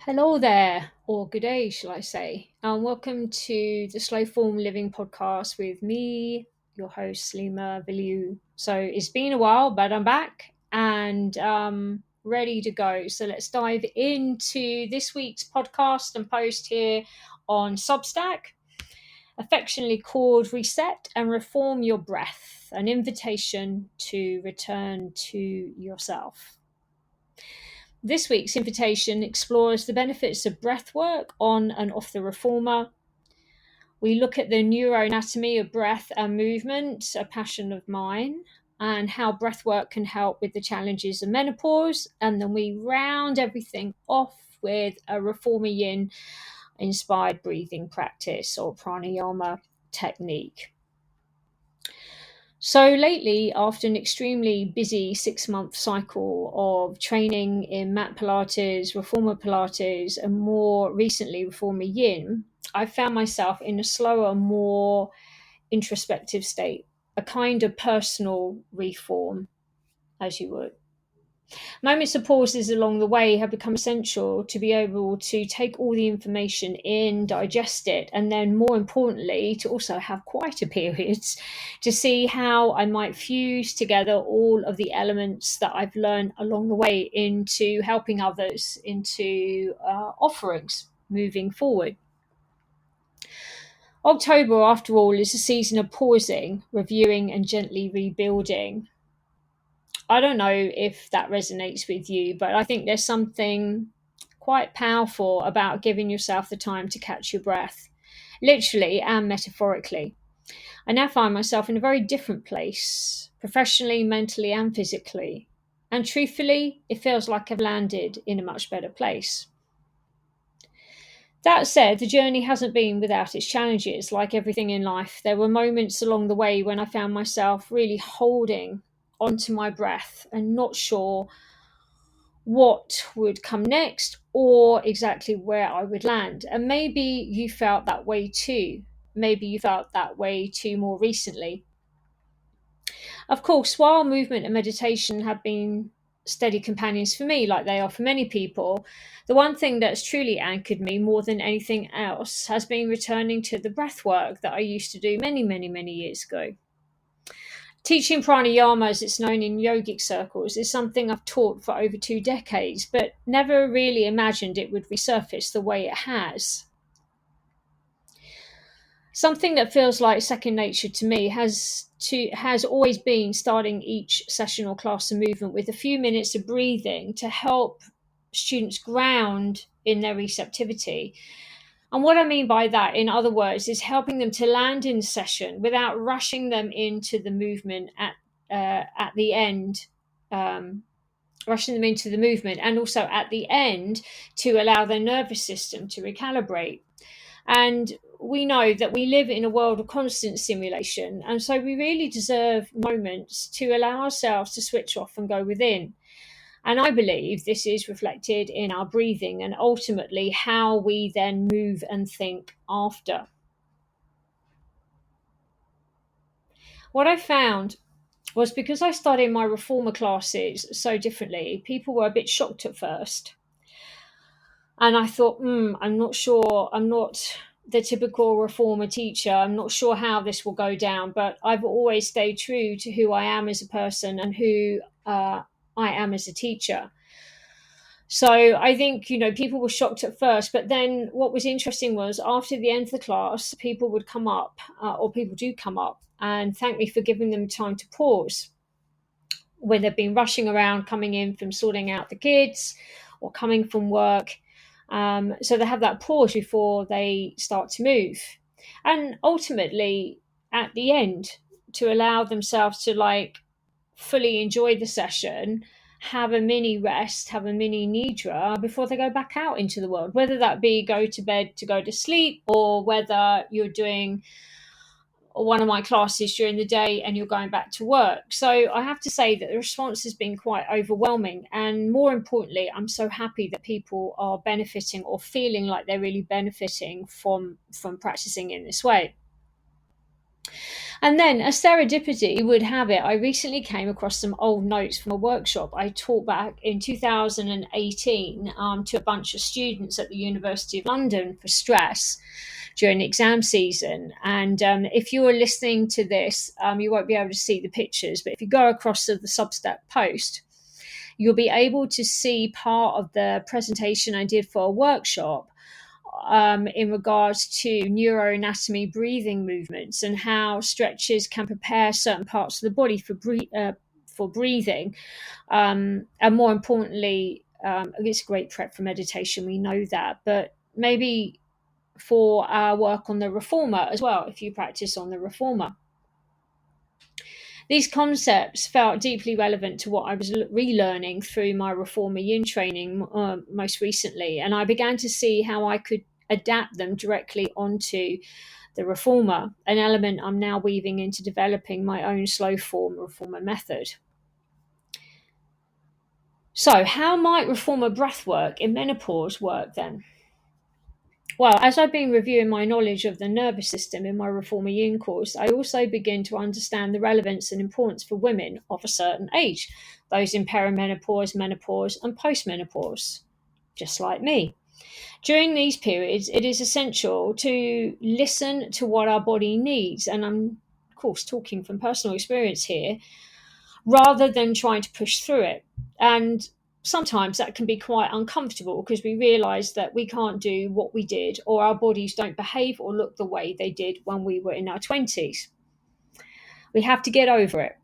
Hello there, or good day, shall I say, and welcome to the Slow Form Living podcast with me, your host, Salima Viliu. So it's been a while, but I'm back and ready to go. So let's dive into this week's podcast and post here on Substack, affectionately called Reset and Reform Your Breath, an invitation to return to yourself. This week's invitation explores the benefits of breath work on and off the reformer. We look at the neuroanatomy of breath and movement, a passion of mine, and how breath work can help with the challenges of menopause. And then we round everything off with a reformer yin inspired breathing practice or pranayama technique. So lately, after an extremely busy 6-month cycle of training in mat Pilates, reformer Pilates, and more recently reformer yin, I found myself in a slower, more introspective state, a kind of personal reform, as you would. Moments of pauses along the way have become essential to be able to take all the information in, digest it, and then more importantly, to also have quieter periods to see how I might fuse together all of the elements that I've learned along the way into helping others, into offerings moving forward. October, after all, is a season of pausing, reviewing, and gently rebuilding. I don't know if that resonates with you, but I think there's something quite powerful about giving yourself the time to catch your breath, literally and metaphorically. I now find myself in a very different place, professionally, mentally, and physically. And truthfully, it feels like I've landed in a much better place. That said, the journey hasn't been without its challenges. Like everything in life, there were moments along the way when I found myself really holding onto my breath and not sure what would come next or exactly where I would land. And maybe you felt that way too. Maybe you felt that way too more recently. Of course, while movement and meditation have been steady companions for me, like they are for many people, the one thing that's truly anchored me more than anything else has been returning to the breath work that I used to do many, many, many years ago. Teaching pranayama, as it's known in yogic circles, is something I've taught for over 2 decades, but never really imagined it would resurface the way it has. Something that feels like second nature to me has always been starting each session or class of movement with a few minutes of breathing to help students ground in their receptivity. And what I mean by that, in other words, is helping them to land in session without rushing them into the movement at the end, rushing them into the movement, and also at the end to allow their nervous system to recalibrate. And we know that we live in a world of constant stimulation, and so we really deserve moments to allow ourselves to switch off and go within. And I believe this is reflected in our breathing and ultimately how we then move and think after. What I found was because I studied my reformer classes so differently, people were a bit shocked at first. And I thought, I'm not sure, I'm not the typical reformer teacher. I'm not sure how this will go down, but I've always stayed true to who I am as a person and who I am as a teacher. So I think, people were shocked at first, but then what was interesting was after the end of the class, people would come up, or people do come up and thank me for giving them time to pause when they've been rushing around, coming in from sorting out the kids or coming from work. So they have that pause before they start to move. And ultimately, at the end, to allow themselves to fully enjoy the session, have a mini rest, have a mini nidra before they go back out into the world, whether that be go to bed to go to sleep or whether you're doing one of my classes during the day and you're going back to work. So I have to say that the response has been quite overwhelming. And more importantly, I'm so happy that people are benefiting or feeling like they're really benefiting from practicing in this way. And then, as serendipity would have it, I recently came across some old notes from a workshop I taught back in 2018 to a bunch of students at the University of London for stress during exam season. And if you are listening to this, you won't be able to see the pictures, but if you go across to the Substack post, you'll be able to see part of the presentation I did for a workshop in regards to neuroanatomy breathing movements and how stretches can prepare certain parts of the body for breathing. And more importantly, it's a great prep for meditation, we know that, but maybe for our work on the reformer as well, if you practice on the reformer. These concepts felt deeply relevant to what I was relearning through my reformer yin training most recently, and I began to see how I could adapt them directly onto the reformer, an element I'm now weaving into developing my own slow form reformer method. So, how might reformer breathwork in menopause work then? Well, as I've been reviewing my knowledge of the nervous system in my Reformer Yin course, I also begin to understand the relevance and importance for women of a certain age, those in perimenopause, menopause, and postmenopause, just like me. During these periods, it is essential to listen to what our body needs, and I'm, of course, talking from personal experience here, rather than trying to push through it. And sometimes that can be quite uncomfortable because we realize that we can't do what we did, or our bodies don't behave or look the way they did when we were in our 20s. We have to get over it.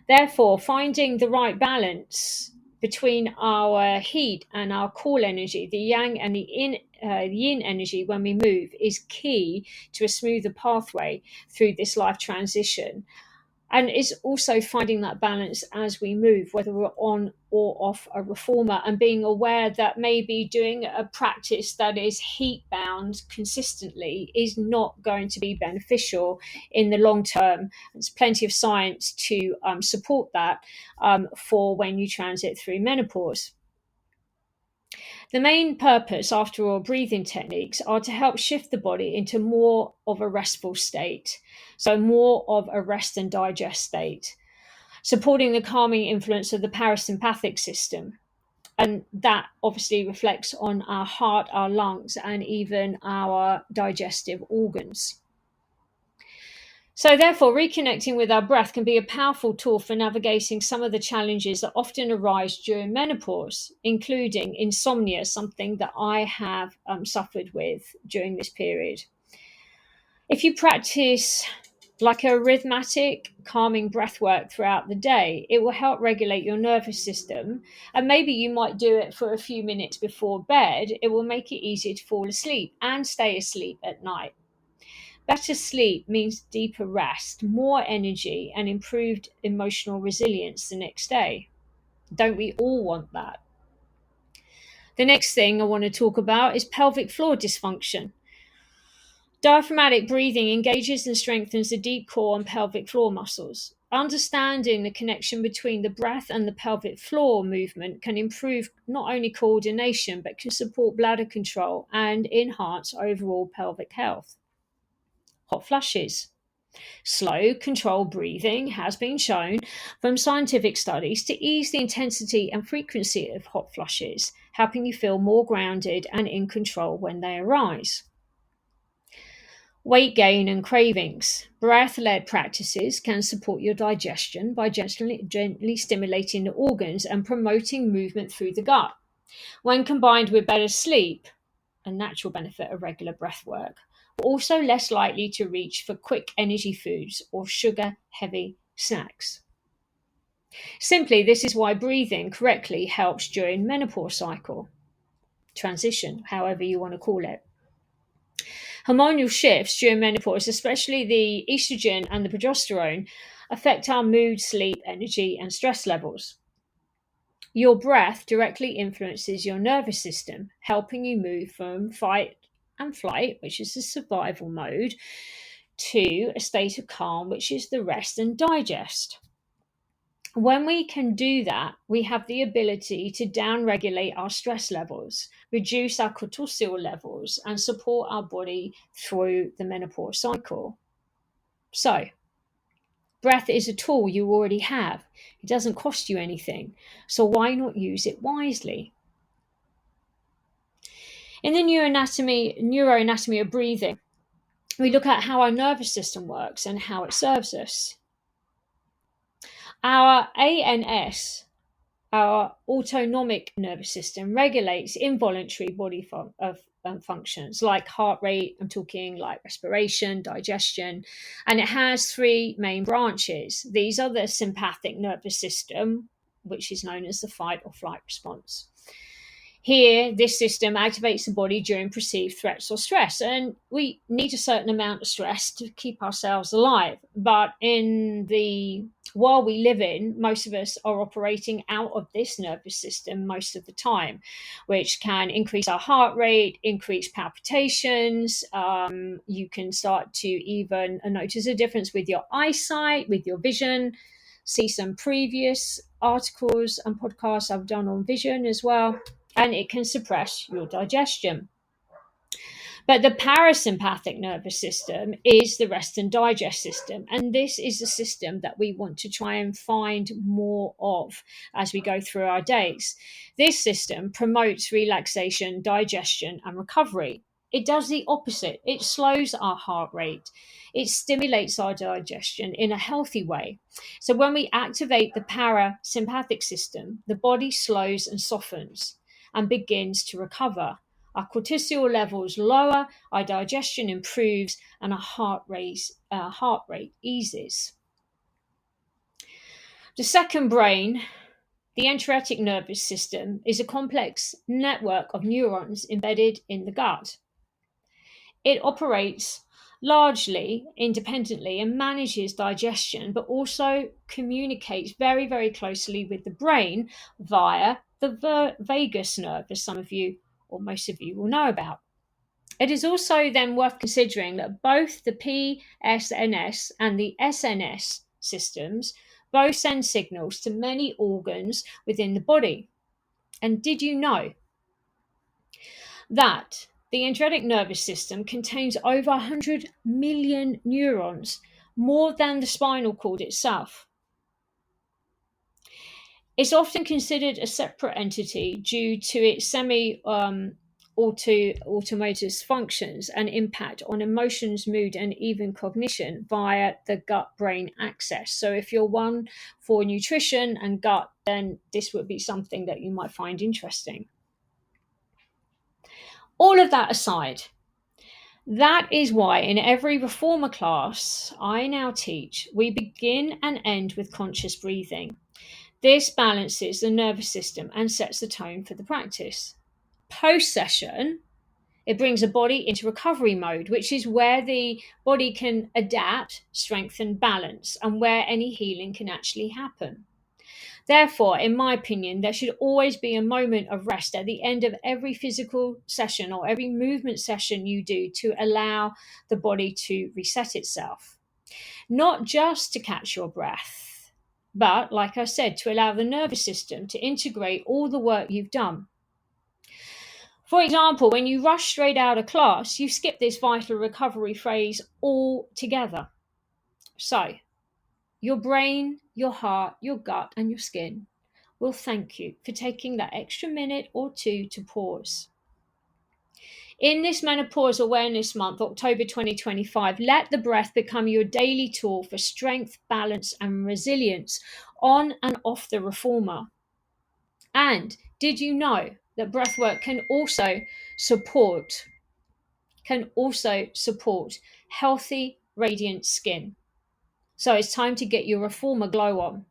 Therefore, finding the right balance between our heat and our cool energy, the yang and the yin energy when we move, is key to a smoother pathway through this life transition. And it's also finding that balance as we move, whether we're on or off a reformer, and being aware that maybe doing a practice that is heat bound consistently is not going to be beneficial in the long term. There's plenty of science to support that for when you transit through menopause. The main purpose, after all, breathing techniques are to help shift the body into more of a restful state, so more of a rest and digest state, supporting the calming influence of the parasympathetic system. And that obviously reflects on our heart, our lungs, and even our digestive organs. So, therefore, reconnecting with our breath can be a powerful tool for navigating some of the challenges that often arise during menopause, including insomnia, something that I have suffered with during this period. If you practice like a rhythmic, calming breath work throughout the day, it will help regulate your nervous system. And maybe you might do it for a few minutes before bed. It will make it easier to fall asleep and stay asleep at night. Better sleep means deeper rest, more energy, and improved emotional resilience the next day. Don't we all want that? The next thing I want to talk about is pelvic floor dysfunction. Diaphragmatic breathing engages and strengthens the deep core and pelvic floor muscles. Understanding the connection between the breath and the pelvic floor movement can improve not only coordination but can support bladder control and enhance overall pelvic health. Hot flushes. Slow, controlled breathing has been shown from scientific studies to ease the intensity and frequency of hot flushes, helping you feel more grounded and in control when they arise. Weight gain and cravings. Breath led practices can support your digestion by gently stimulating the organs and promoting movement through the gut. When combined with better sleep, a natural benefit of regular breath work, we're also less likely to reach for quick energy foods or sugar heavy snacks. Simply, this is why breathing correctly helps during menopause cycle, transition, however you want to call it. Hormonal shifts during menopause, especially the estrogen and the progesterone, affect our mood, sleep, energy, and stress levels. Your breath directly influences your nervous system, helping you move from fight and flight, which is the survival mode, to a state of calm, which is the rest and digest. When we can do that, we have the ability to downregulate our stress levels, reduce our cortisol levels, and support our body through the menopause cycle. So, breath is a tool you already have. It doesn't cost you anything. So why not use it wisely? In the neuroanatomy of breathing, we look at how our nervous system works and how it serves us. Our ANS, our autonomic nervous system, regulates involuntary body functions like heart rate, I'm talking like respiration, digestion, and it has three main branches. These are the sympathetic nervous system, which is known as the fight or flight response. Here, this system activates the body during perceived threats or stress, and we need a certain amount of stress to keep ourselves alive. But in the world we live in, most of us are operating out of this nervous system most of the time, which can increase our heart rate, increase palpitations. You can start to even notice a difference with your eyesight, with your vision. See some previous articles and podcasts I've done on vision as well. And it can suppress your digestion. But the parasympathetic nervous system is the rest and digest system. And this is a system that we want to try and find more of as we go through our days. This system promotes relaxation, digestion, and recovery. It does the opposite. It slows our heart rate. It stimulates our digestion in a healthy way. So when we activate the parasympathetic system, the body slows and softens and begins to recover. Our cortisol levels lower, our digestion improves, and our heart rate eases. The second brain, the enterotic nervous system, is a complex network of neurons embedded in the gut. It operates largely independently and manages digestion, but also communicates very, very closely with the brain via the vagus nerve, as some of you or most of you will know about. It is also then worth considering that both the PSNS and the SNS systems both send signals to many organs within the body. And did you know that the enterotic nervous system contains over 100 million neurons, more than the spinal cord itself? It's often considered a separate entity due to its autonomous functions and impact on emotions, mood, and even cognition via the gut-brain axis. So if you're one for nutrition and gut, then this would be something that you might find interesting. All of that aside, that is why in every reformer class I now teach, we begin and end with conscious breathing. This balances the nervous system and sets the tone for the practice. Post-session, it brings the body into recovery mode, which is where the body can adapt, strengthen, balance, and where any healing can actually happen. Therefore, in my opinion, there should always be a moment of rest at the end of every physical session or every movement session you do to allow the body to reset itself. Not just to catch your breath, but, like I said, to allow the nervous system to integrate all the work you've done. For example, when you rush straight out of class, you skip this vital recovery phase altogether. So, your brain, your heart, your gut, and your skin will thank you for taking that extra minute or two to pause. In this Menopause Awareness Month, October 2025, let the breath become your daily tool for strength, balance, and resilience on and off the reformer. And did you know that breathwork can also support healthy, radiant skin? So it's time to get your reformer glow on.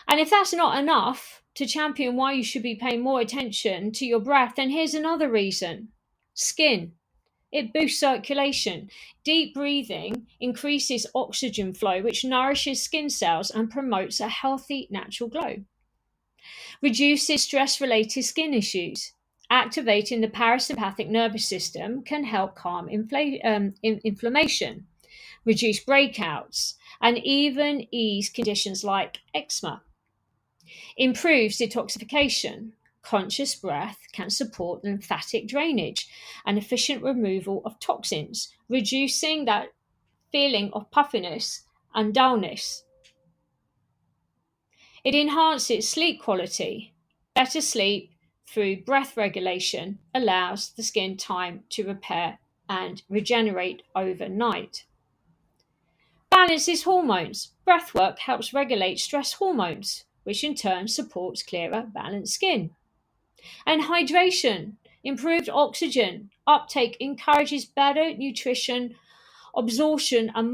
And if that's not enough to champion why you should be paying more attention to your breath, then here's another reason. Skin. It boosts circulation. Deep breathing increases oxygen flow, which nourishes skin cells and promotes a healthy, natural glow. Reduces stress-related skin issues. Activating the parasympathetic nervous system can help calm inflammation, reduce breakouts, and even ease conditions like eczema. Improves detoxification. Conscious breath can support lymphatic drainage and efficient removal of toxins, reducing that feeling of puffiness and dullness. It enhances sleep quality. Better sleep through breath regulation allows the skin time to repair and regenerate overnight. Balances hormones. Breathwork helps regulate stress hormones, which in turn supports clearer, balanced skin. And hydration. Improved oxygen uptake encourages better nutrition, absorption, and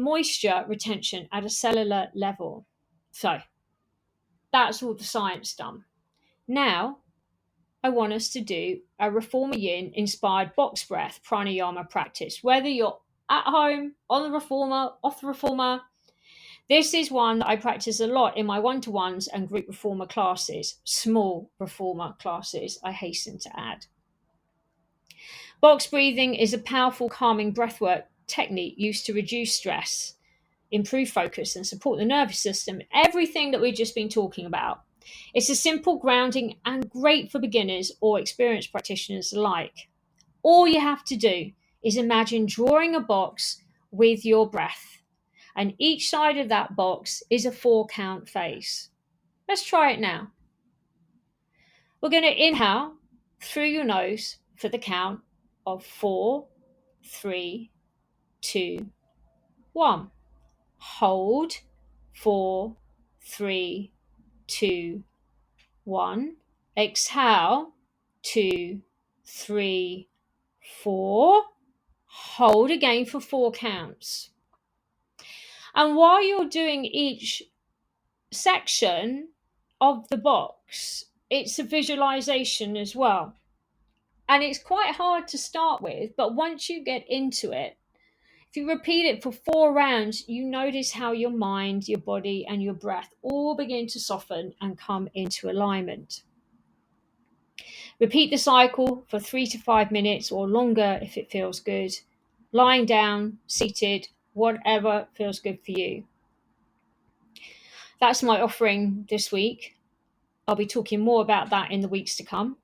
moisture retention at a cellular level. So, that's all the science done. Now, I want us to do a Reformer Yin inspired box breath pranayama practice. Whether you're at home, on the Reformer, off the Reformer, this is one that I practice a lot in my one-to-ones and group Reformer classes, small Reformer classes, I hasten to add. Box breathing is a powerful calming breathwork technique used to reduce stress, improve focus, and support the nervous system. Everything that we've just been talking about. It's a simple grounding and great for beginners or experienced practitioners alike. All you have to do is imagine drawing a box with your breath, and each side of that box is a 4-count phase. Let's try it now. We're going to inhale through your nose for the count of 4, 3, 2, 1. Hold 4, 3, 2, 1. Exhale 2, 3, 4. Hold again for 4 counts. And while you're doing each section of the box, it's a visualization as well. And it's quite hard to start with, but once you get into it, if you repeat it for 4 rounds, you notice how your mind, your body, and your breath all begin to soften and come into alignment. Repeat the cycle for 3 to 5 minutes or longer if it feels good. Lying down, seated, whatever feels good for you. That's my offering this week. I'll be talking more about that in the weeks to come.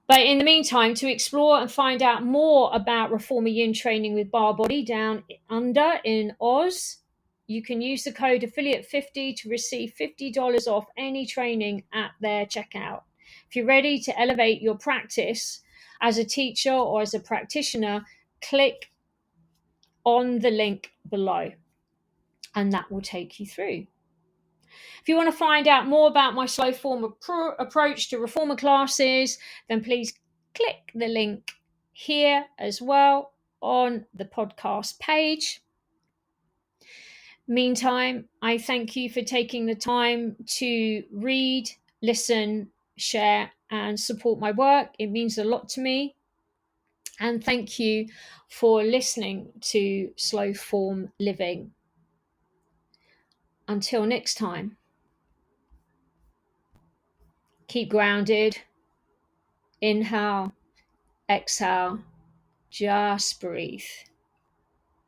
But in the meantime, to explore and find out more about Reformer Yin training with Bar Body down under in Oz, you can use the code affiliate50 to receive $50 off any training at their checkout. If you're ready to elevate your practice as a teacher or as a practitioner, click on the link below and that will take you through. If you want to find out more about my slow form approach to Reformer classes, then please click the link here as well on the podcast page. Meantime, I thank you for taking the time to read, listen, share, and support my work. It means a lot to me. And thank you for listening to Slow Form Living. Until next time. Keep grounded. Inhale, exhale, just breathe.